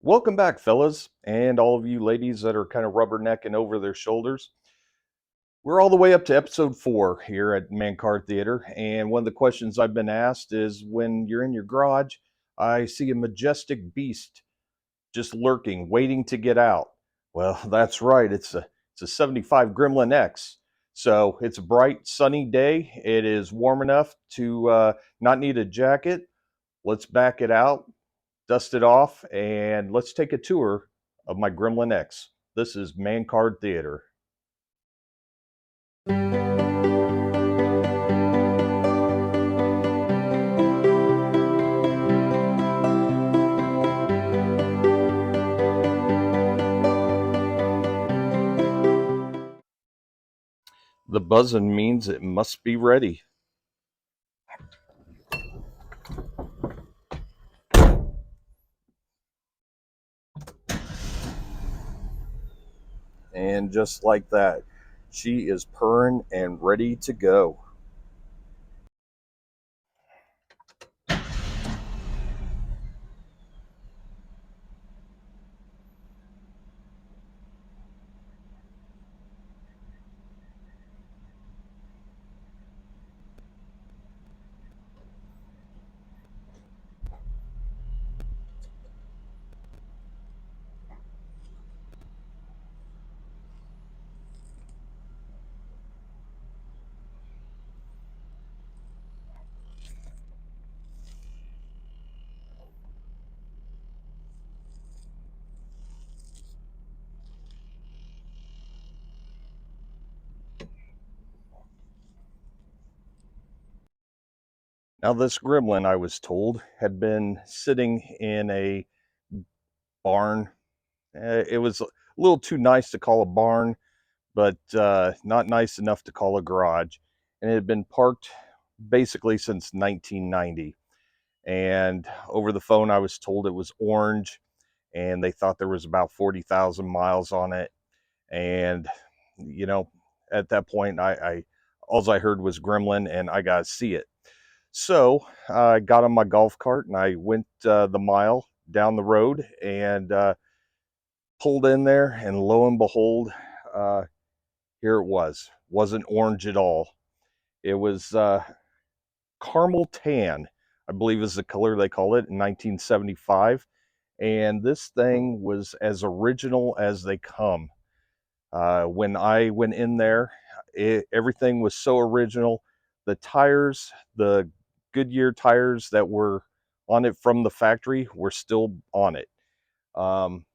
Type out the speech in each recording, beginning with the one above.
Welcome back, fellas, and all of you ladies that are kind of rubbernecking over their shoulders. We're all the way up to episode 4 here at Man-Card Theater, and one of the questions I've been asked is when you're in your garage, I see a majestic beast just lurking, waiting to get out. Well, that's right. It's a 75 Gremlin X. So it's a bright, sunny day. It is warm enough to not need a jacket. Let's back it out, dust it off, and let's take a tour of my Gremlin X. This is Man Card Theater. The buzzing means it must be ready. And just like that, she is purring and ready to go. Now, this gremlin, I was told, had been sitting in a barn. It was a little too nice to call a barn, but not nice enough to call a garage. And it had been parked basically since 1990. And over the phone, I was told it was orange, and they thought there was about 40,000 miles on it. And, you know, at that point, all I heard was Gremlin, and I got to see it. So I got on my golf cart and I went the mile down the road and pulled in there, and lo and behold, uh, here it was. Wasn't orange at all. It was caramel tan, I believe is the color they call it, in 1975. And this thing was as original as they come. When I went in there, everything was so original. The tires, the Goodyear tires that were on it from the factory, were still on it. Um,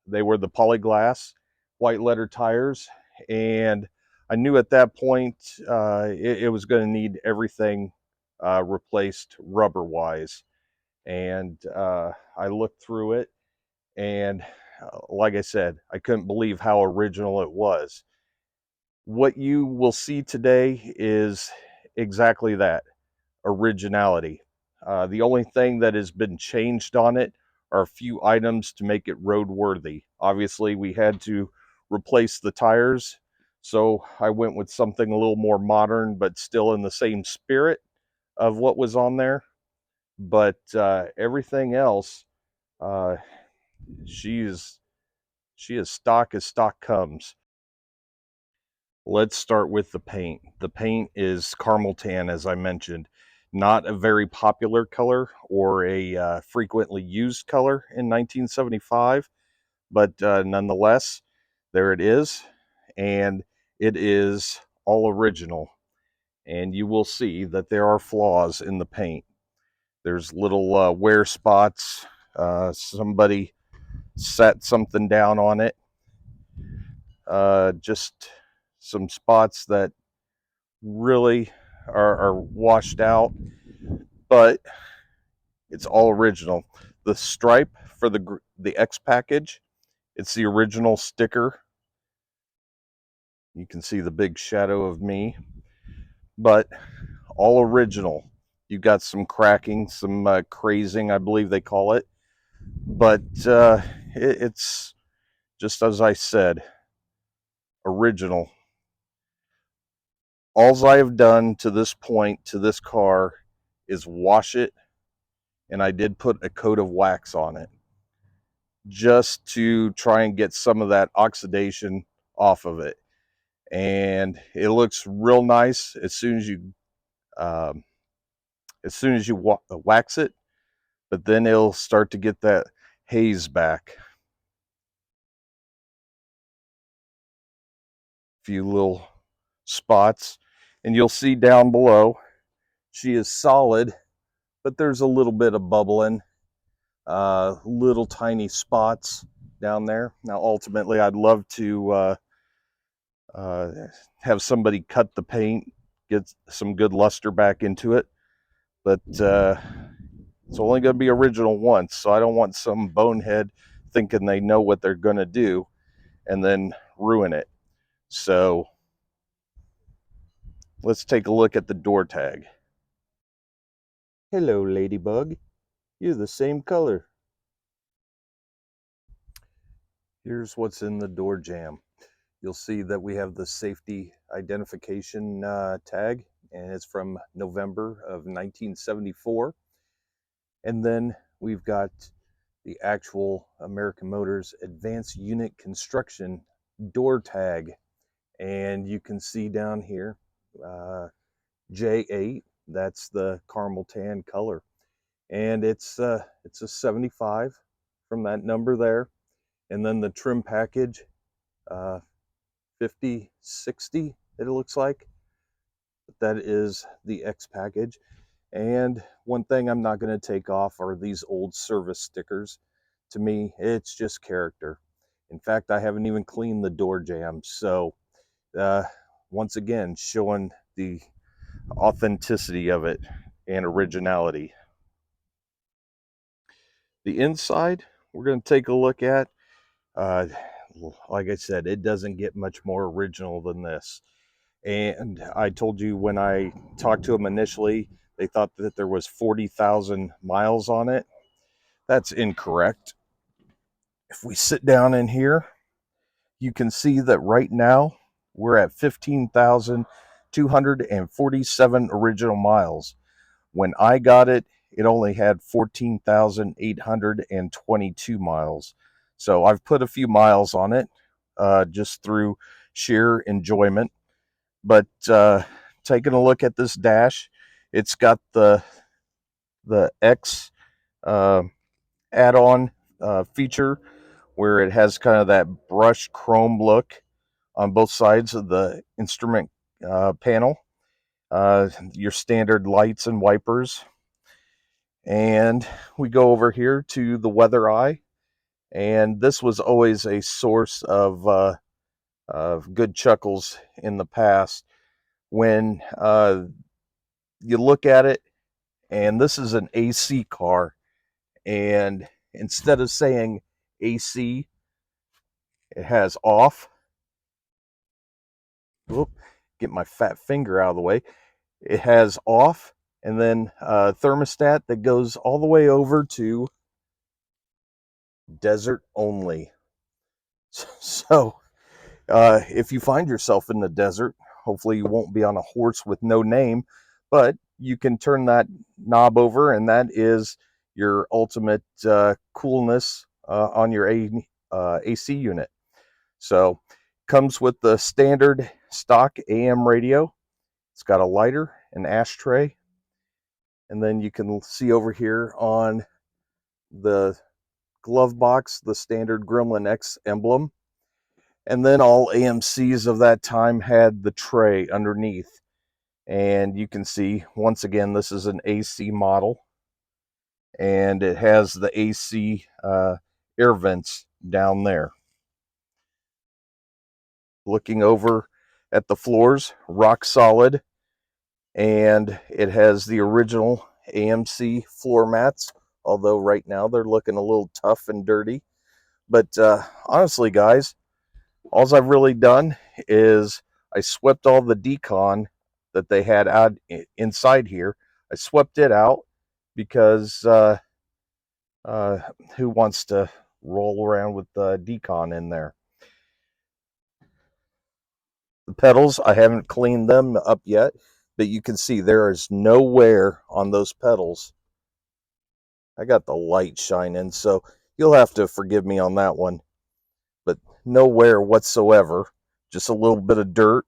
they were the polyglass white letter tires, and I knew at that point it was going to need everything replaced rubber wise. And I looked through it, and like I said, I couldn't believe how original it was. What you will see today is exactly that, originality. The only thing that has been changed on it are a few items to make it roadworthy. Obviously, we had to replace the tires, so I went with something a little more modern, but still in the same spirit of what was on there. But everything else, uh, she is she is stock as stock comes. Let's start with the paint. The paint is caramel tan, as I mentioned. Not a very popular color or a frequently used color in 1975, but nonetheless, there it is. And it is all original. And you will see that there are flaws in the paint. There's little wear spots. Somebody set something down on it. Just some spots that really are washed out, but it's all original. The stripe for the X package, it's the original sticker. You can see the big shadow of me, but all original. You got some cracking, some crazing, I believe they call it, but it's just as I said, original. All I have done to this point to this car is wash it, and I did put a coat of wax on it. just to try and get some of that oxidation off of it. And it looks real nice um, as soon as you wax it, but then it'll start to get that haze back. A few little spots, and you'll see down below she is solid, but there's a little bit of bubbling, little tiny spots down there. Now ultimately I'd love to uh, have somebody cut the paint, get some good luster back into it, but it's only going to be original once, so I don't want some bonehead thinking they know what they're going to do and then ruin it. So let's take a look at the door tag. Hello, Ladybug. You're the same color. Here's what's in the door jamb. You'll see that we have the safety identification tag, and it's from November of 1974. And then we've got the actual American Motors Advanced Unit Construction door tag. And you can see down here, J8, that's the caramel tan color. And it's a 75 from that number there. And then the trim package, 5060, it looks like. But that is the X package. And one thing I'm not going to take off are these old service stickers. To me, it's just character. In fact, I haven't even cleaned the door jamb. So once again, showing the authenticity of it and originality. The inside, we're going to take a look at. Like I said, it doesn't get much more original than this. And I told you when I talked to them initially, they thought that there was 40,000 miles on it. That's incorrect. If we sit down in here, you can see that right now we're at 15,247 original miles. When I got it, it only had 14,822 miles. So I've put a few miles on it just through sheer enjoyment. But taking a look at this dash, it's got the X add-on feature where it has kind of that brushed chrome look on both sides of the instrument panel. Your standard lights and wipers. And we go over here to the weather eye. And this was always a source of good chuckles in the past when you look at it, and this is an AC car, and instead of saying AC, it has off. Whoop, get my fat finger out of the way. It has off, and then a thermostat that goes all the way over to desert only. So if you find yourself in the desert, hopefully you won't be on a horse with no name, but you can turn that knob over, and that is your ultimate coolness on your AC unit. So comes with the standard stock AM radio. It's got a lighter, an ashtray, and then you can see over here on the glove box the standard Gremlin X emblem. And then all AMCs of that time had the tray underneath. And you can see, once again, this is an AC model. And it has the AC air vents down there. Looking over at the floors, rock solid. And it has the original AMC floor mats. Although right now they're looking a little tough and dirty. But honestly, guys, all I've really done is I swept all the decon that they had out inside here. I swept it out because who wants to roll around with the decon in there? The pedals, I haven't cleaned them up yet, but you can see there is no wear on those pedals. I got the light shining, so You'll have to forgive me on that one, but no wear whatsoever. Just a little bit of dirt.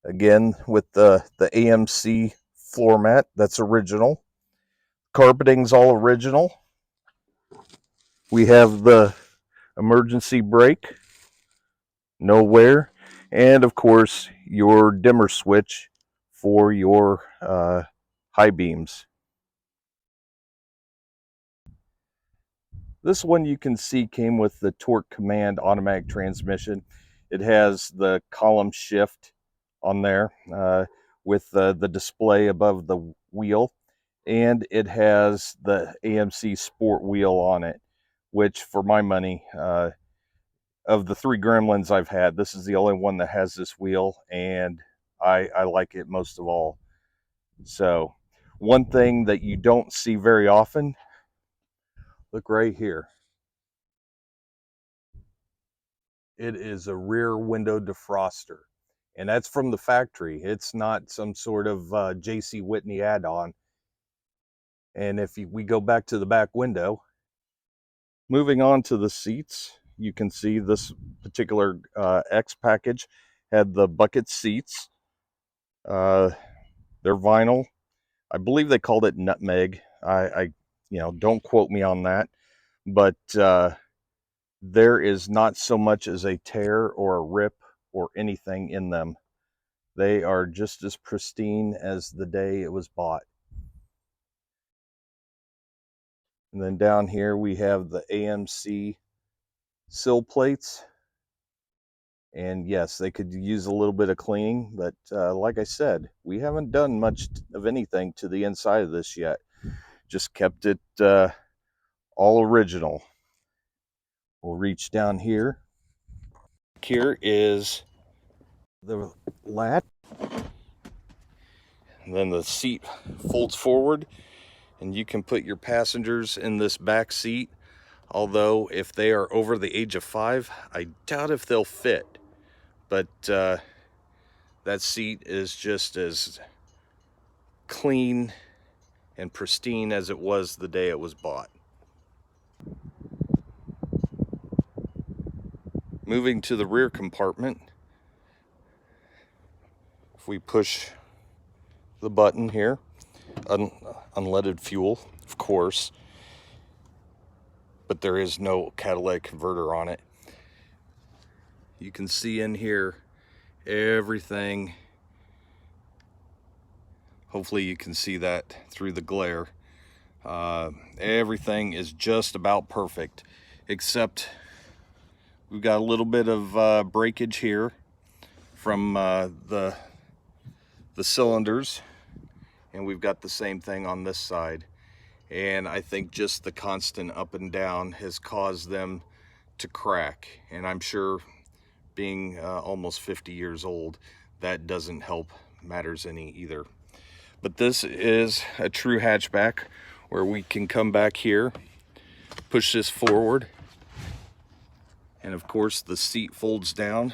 Again, with the AMC floor mat, that's original. Carpeting's all original. We have the emergency brake, no wear, and of course your dimmer switch for your high beams. This one you can see came with the Torque Command automatic transmission. It has the column shift on there with the display above the wheel, and it has the AMC Sport wheel on it, which for my money, of the 3 Gremlins I've had, this is the only one that has this wheel, and I like it most of all. So one thing that you don't see very often, look right here. It is a rear window defroster, and that's from the factory. It's not some sort of JC Whitney add-on. And if we go back to the back window, moving on to the seats, you can see this particular X package had the bucket seats. They're vinyl. I believe they called it nutmeg. I don't quote me on that, but there is not so much as a tear or a rip or anything in them. They are just as pristine as the day it was bought. And then down here we have the AMC sill plates. And yes, they could use a little bit of cleaning, but like I said, we haven't done much of anything to the inside of this yet. Just kept it all original. We'll reach down here. Here is the latch. And then the seat folds forward, and you can put your passengers in this back seat. Although if they are over the age of 5, I doubt if they'll fit. But that seat is just as clean and pristine as it was the day it was bought. Moving to the rear compartment, if we push the button here, unleaded fuel, of course, but there is no catalytic converter on it. You can see in here everything. Hopefully you can see that through the glare. Everything is just about perfect, except we've got a little bit of breakage here from the cylinders, and we've got the same thing on this side. And I think just the constant up and down has caused them to crack, and I'm sure being almost 50 years old, that doesn't help matters any either. But this is a true hatchback where we can come back here, push this forward, and of course the seat folds down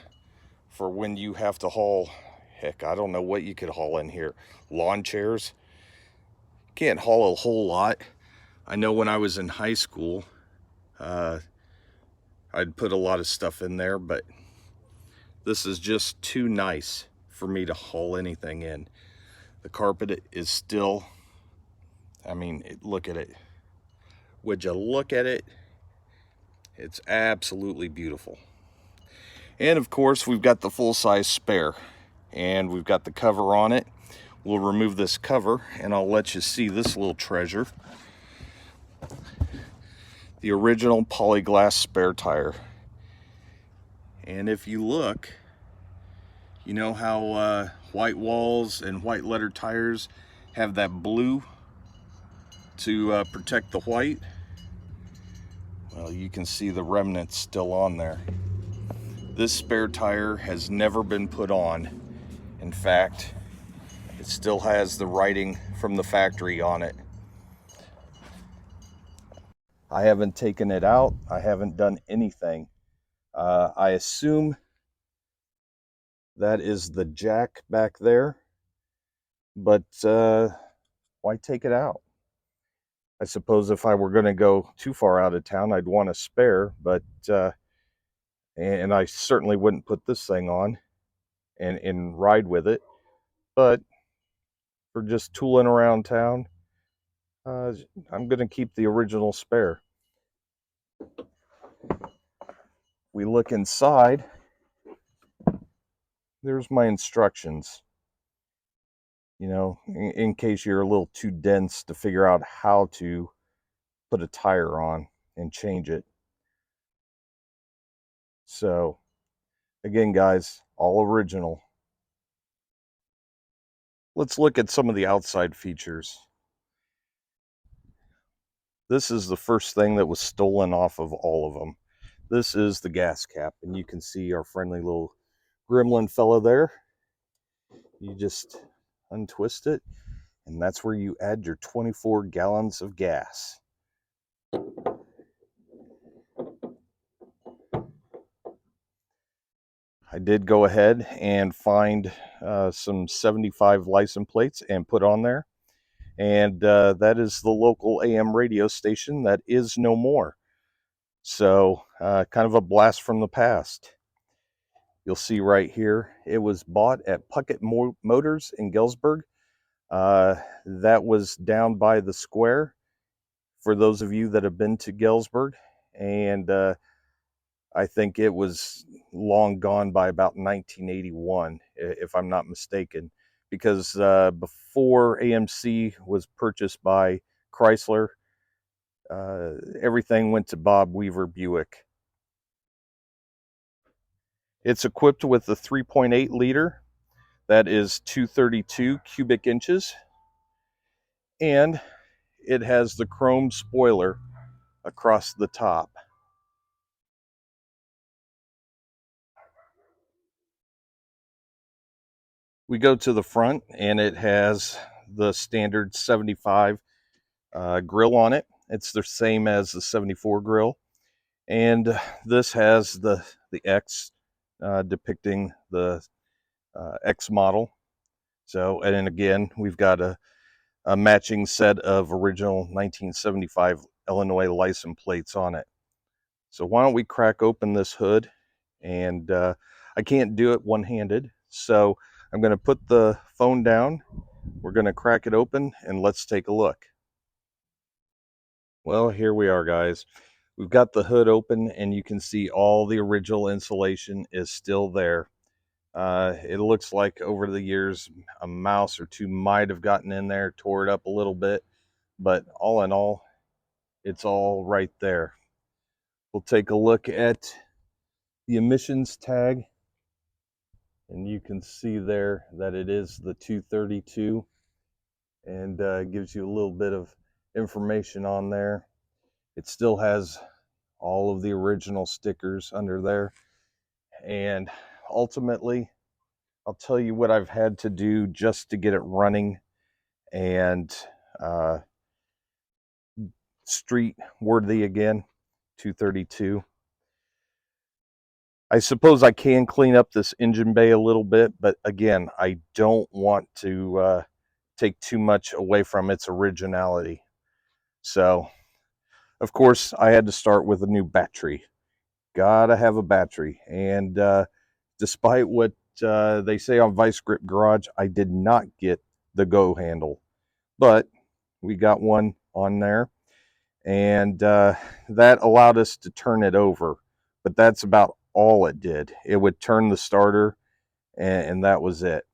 for when you have to haul, heck, I don't know what you could haul in here. Lawn chairs. Can't haul a whole lot. I know when I was in high school, I'd put a lot of stuff in there, but this is just too nice for me to haul anything in. The carpet is still, I mean, look at it. Would you look at it? It's absolutely beautiful. And of course, we've got the full-size spare, and we've got the cover on it. We'll remove this cover, and I'll let you see this little treasure. The original polyglass spare tire. And if you look, you know how white walls and white letter tires have that blue to protect the white? Well, you can see the remnants still on there. This spare tire has never been put on. In fact, it still has the writing from the factory on it. I haven't taken it out. I haven't done anything. I assume that is the jack back there, but why take it out? I suppose if I were going to go too far out of town, I'd want a spare, but and I certainly wouldn't put this thing on and ride with it. But for just tooling around town, uh, I'm going to keep the original spare. We look inside. There's my instructions. You know, in case you're a little too dense to figure out how to put a tire on and change it. So, again, guys, all original. Let's look at some of the outside features. This is the first thing that was stolen off of all of them. This is the gas cap, and you can see our friendly little gremlin fella there. You just untwist it, and that's where you add your 24 gallons of gas. I did go ahead and find some 75 license plates and put on there. And that is the local AM radio station that is no more. So kind of a blast from the past. You'll see right here, it was bought at Puckett Motors in Galesburg. That was down by the square for those of you that have been to Galesburg. And I think it was long gone by about 1981, if I'm not mistaken, because before AMC was purchased by Chrysler, everything went to Bob Weaver Buick. It's equipped with the 3.8 liter, that is 232 cubic inches, and it has the chrome spoiler across the top. We go to the front, and it has the standard 75 grill on it. It's the same as the 74 grill, and this has the X depicting the X model. So, and then again, we've got a matching set of original 1975 Illinois license plates on it. So why don't we crack open this hood? And I can't do it one-handed, so I'm going to put the phone down. We're going to crack it open, and let's take a look. Well, here we are, guys. We've got the hood open, and you can see all the original insulation is still there. It looks like over the years, a mouse or two might have gotten in there, tore it up a little bit, but all in all, it's all right there. We'll take a look at the emissions tag, and you can see there that it is the 232, and gives you a little bit of information on there. It still has all of the original stickers under there, and ultimately, I'll tell you what I've had to do just to get it running and street worthy again. 232. I suppose I can clean up this engine bay a little bit, but again, I don't want to take too much away from its originality. So, of course, I had to start with a new battery. Gotta have a battery. And despite what they say on Vice Grip Garage, I did not get the go handle, but we got one on there, and that allowed us to turn it over. But that's about all it did. It would turn the starter, and that was it.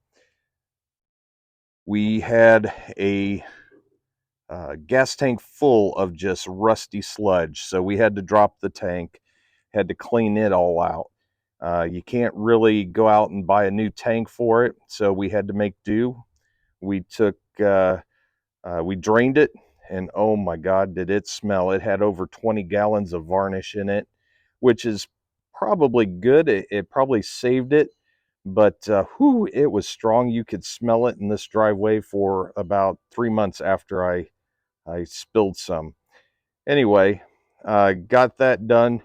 We had a gas tank full of just rusty sludge, so we had to drop the tank, had to clean it all out. You can't really go out and buy a new tank for it, so we had to make do. We took, we drained it, and oh my God, did it smell. It had over 20 gallons of varnish in it, which is probably good. It probably saved it, but whew, it was strong. You could smell it in this driveway for about 3 months after I spilled some. Anyway, got that done,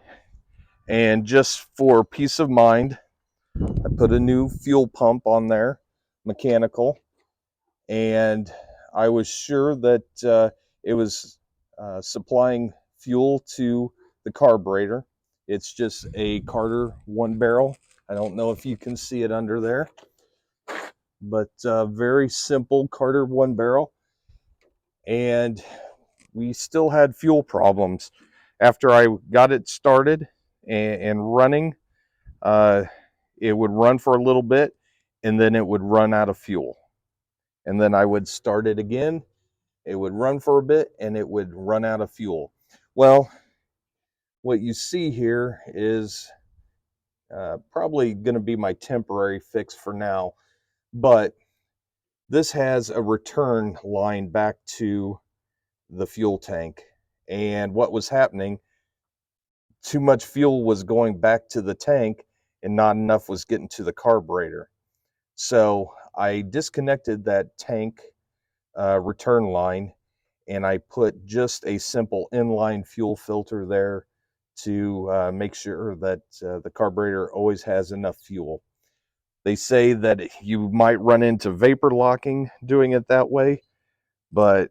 and just for peace of mind, I put a new fuel pump on there, mechanical, and I was sure that it was supplying fuel to the carburetor. It's just a Carter 1 barrel. I don't know if you can see it under there, but very simple Carter 1 barrel. And we still had fuel problems. After I got it started and running, it would run for a little bit and then it would run out of fuel. And then I would start it again. It would run for a bit and it would run out of fuel. Well, what you see here is probably going to be my temporary fix for now, but this has a return line back to the fuel tank. And what was happening, too much fuel was going back to the tank and not enough was getting to the carburetor. So I disconnected that tank return line and I put just a simple inline fuel filter there to make sure that the carburetor always has enough fuel. They say that you might run into vapor locking doing it that way, but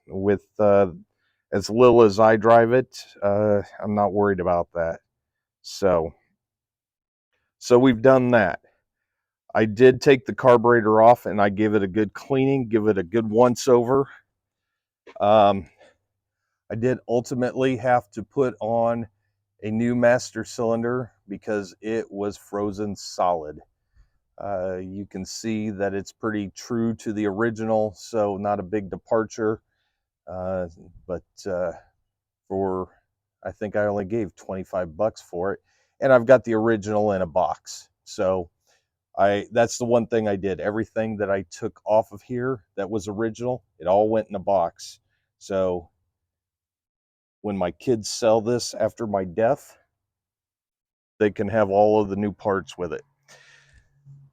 with as little as I drive it, I'm not worried about that. So we've done that. I did take the carburetor off and I gave it a good cleaning, give it a good once over. I did ultimately have to put on a new master cylinder because it was frozen solid. You can see that it's pretty true to the original, so not a big departure. But for, I think I only gave 25 bucks for it, and I've got the original in a box. So that's the one thing I did. Everything that I took off of here that was original, it all went in a box. So when my kids sell this after my death, they can have all of the new parts with it.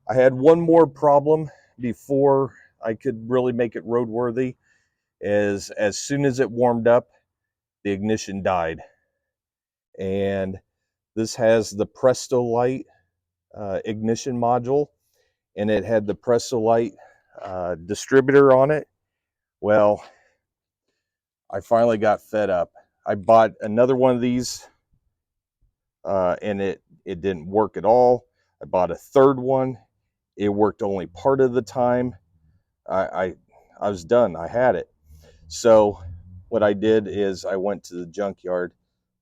I had one more problem before I could really make it roadworthy. Is as soon as it warmed up, the ignition died. And this has the Presto Light ignition module, and it had the Presto Light distributor on it. Well, I finally got fed up. I bought another one of these, and it didn't work at all. I bought a third one. It worked only part of the time. I was done. I had it. So what I did is I went to the junkyard.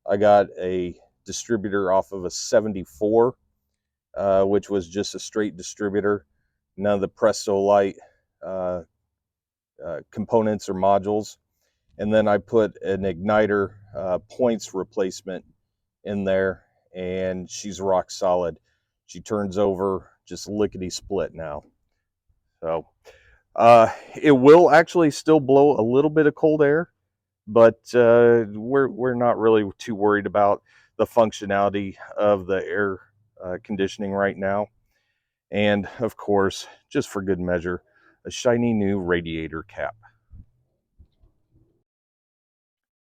I got a distributor off of a 74, which was just a straight distributor. None of the Presto Light components or modules. And then I put an igniter points replacement in there, and she's rock solid. She turns over just lickety split now. So it will actually still blow a little bit of cold air, but we're not really too worried about the functionality of the air conditioning right now. And of course, just for good measure, a shiny new radiator cap.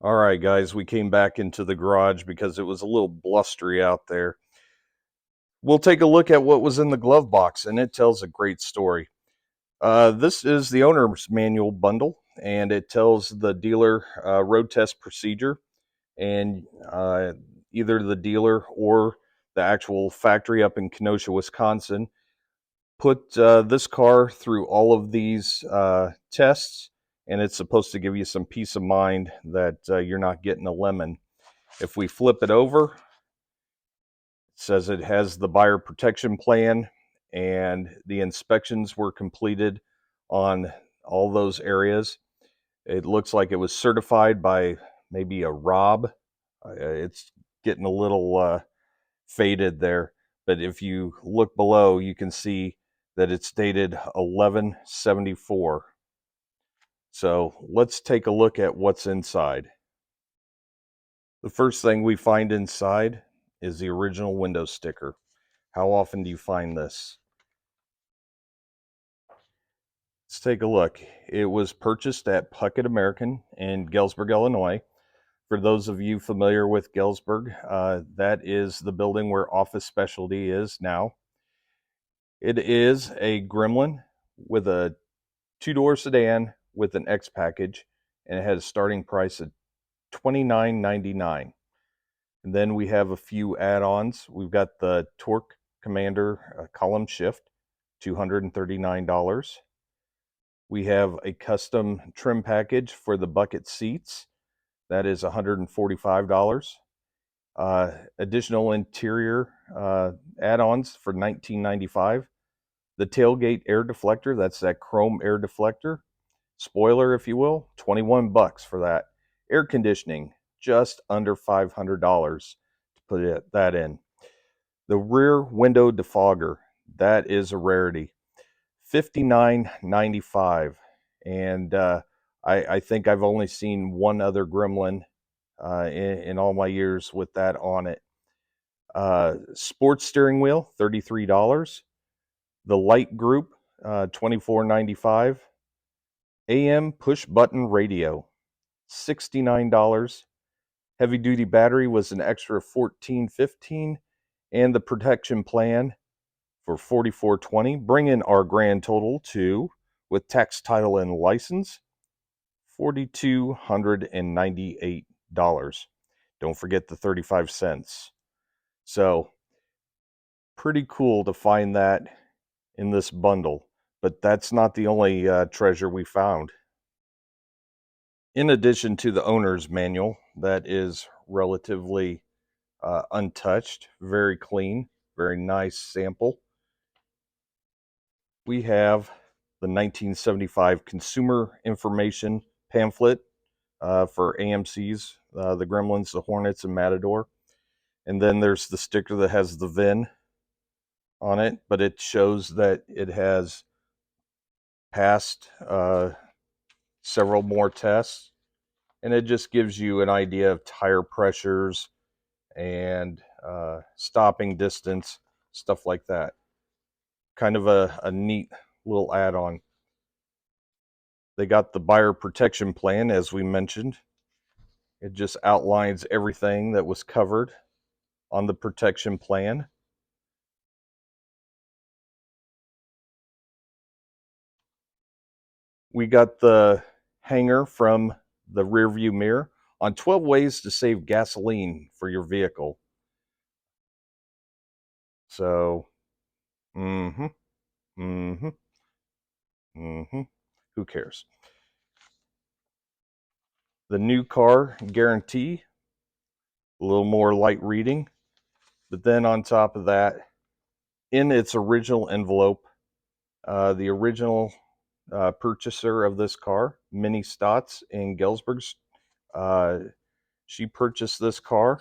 All right, guys, we came back into the garage because it was a little blustery out there. We'll take a look at what was in the glove box, and it tells a great story. This is the owner's manual bundle, and it tells the dealer road test procedure, and either the dealer or the actual factory up in Kenosha, Wisconsin, put this car through all of these tests, and it's supposed to give you some peace of mind that you're not getting a lemon. If we flip it over, it says it has the buyer protection plan, and the inspections were completed on all those areas. It looks like it was certified by maybe a Rob. It's getting a little faded there, but if you look below, you can see that it's dated 11/74. So let's take a look at what's inside. The first thing we find inside is the original window sticker. How often do you find this? Let's take a look. It was purchased at Puckett American in Galesburg, Illinois. For those of you familiar with Galesburg, that is the building where Office Specialty is now. It is a Gremlin with a two-door sedan with an X package, and it has a starting price of $29.99. And then we have a few add-ons. We've got the Torque Commander column shift, $239. We have a custom trim package for the bucket seats. That is $145. Additional interior add-ons for $19.95. The tailgate air deflector, that's that chrome air deflector. Spoiler, if you will, $21 for that. Air conditioning, just under $500 to put that in. The rear window defogger, that is a rarity. $59.95. And I think I've only seen one other Gremlin in all my years with that on it. Sports steering wheel, $33. The light group, $24.95. AM push button radio, $69. Heavy duty battery was an extra $14.15, and the protection plan for $44.20, bringing our grand total to, with tax, title, and license, $4,298. Don't forget the 35 cents. So pretty cool to find that in this bundle, but that's not the only treasure we found. In addition to the owner's manual, that is relatively untouched, very clean, very nice sample, we have the 1975 Consumer Information Pamphlet for AMC's, the Gremlins, the Hornets, and Matador. And then there's the sticker that has the VIN on it, but it shows that it has passed several more tests, and it just gives you an idea of tire pressures and stopping distance, stuff like that. Kind of a neat little add-on. They got the buyer protection plan, as we mentioned. It just outlines everything that was covered on the protection plan. We got the hanger from the rear view mirror on 12 ways to save gasoline for your vehicle. So, who cares? The new car guarantee, a little more light reading, but then on top of that, in its original envelope, the original purchaser of this car, Minnie Stotts in Galesburg, she purchased this car.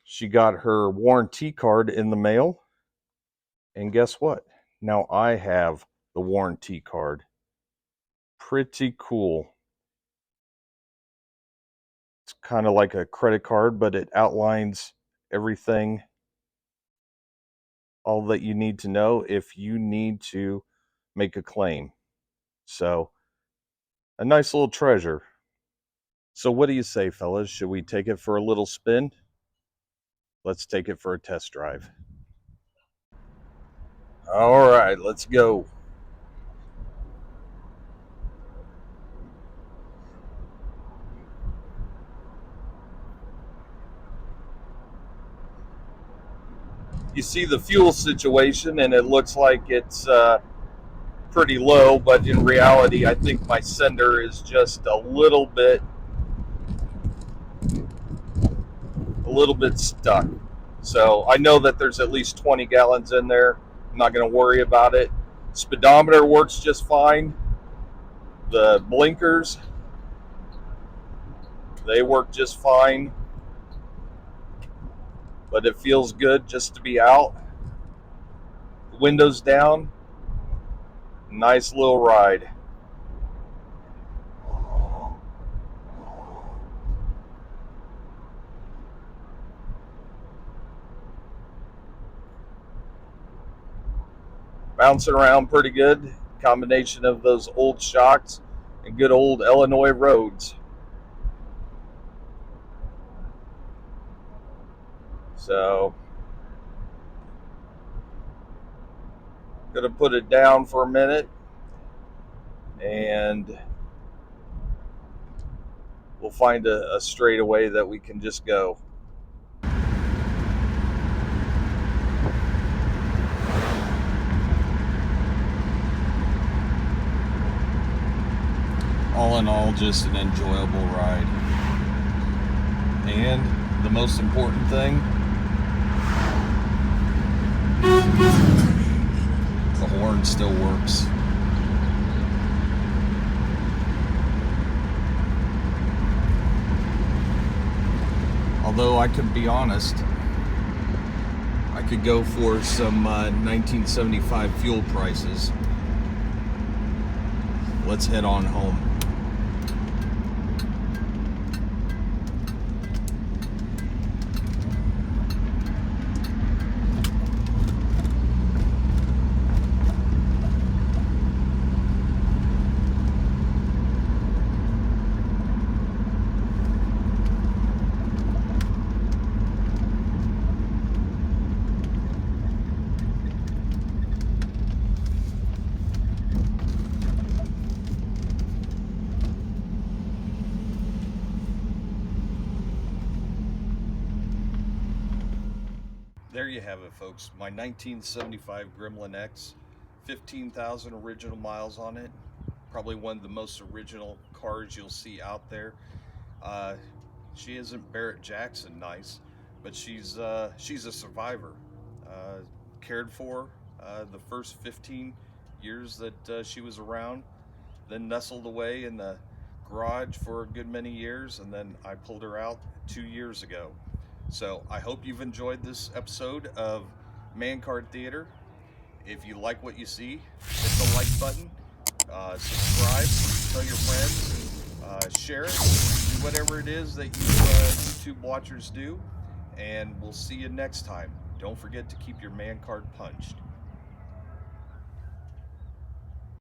She got her warranty card in the mail, and guess what? Now I have the warranty card. Pretty cool. It's kind of like a credit card, but it outlines everything, all that you need to know if you need to make a claim. So, a nice little treasure. So what do you say, fellas? Should we take it for a little spin? Let's take it for a test drive. All right, let's go. You see the fuel situation, and it looks like it's pretty low, but in reality, I think my sender is just a little bit stuck. So I know that there's at least 20 gallons in there. I'm not going to worry about it. Speedometer works just fine. The blinkers, they work just fine. But it feels good just to be out. Windows down. Nice little ride. Bouncing around pretty good. Combination of those old shocks and good old Illinois roads. So, gonna put it down for a minute and we'll find a straightaway that we can just go. All in all, just an enjoyable ride. And the most important thing, the horn still works. Although I could be honest, I could go for some 1975 fuel prices. Let's head on home. There you have it, folks. My 1975 Gremlin X, 15,000 original miles on it. Probably one of the most original cars you'll see out there. She isn't Barrett Jackson nice, but she's a survivor. Cared for the first 15 years that she was around, then nestled away in the garage for a good many years, and then I pulled her out 2 years ago. So I hope you've enjoyed this episode of Man Card Theater. If you like what you see, hit the like button, subscribe, tell your friends, share it, do whatever it is that you YouTube watchers do, and we'll see you next time. Don't forget to keep your man card punched.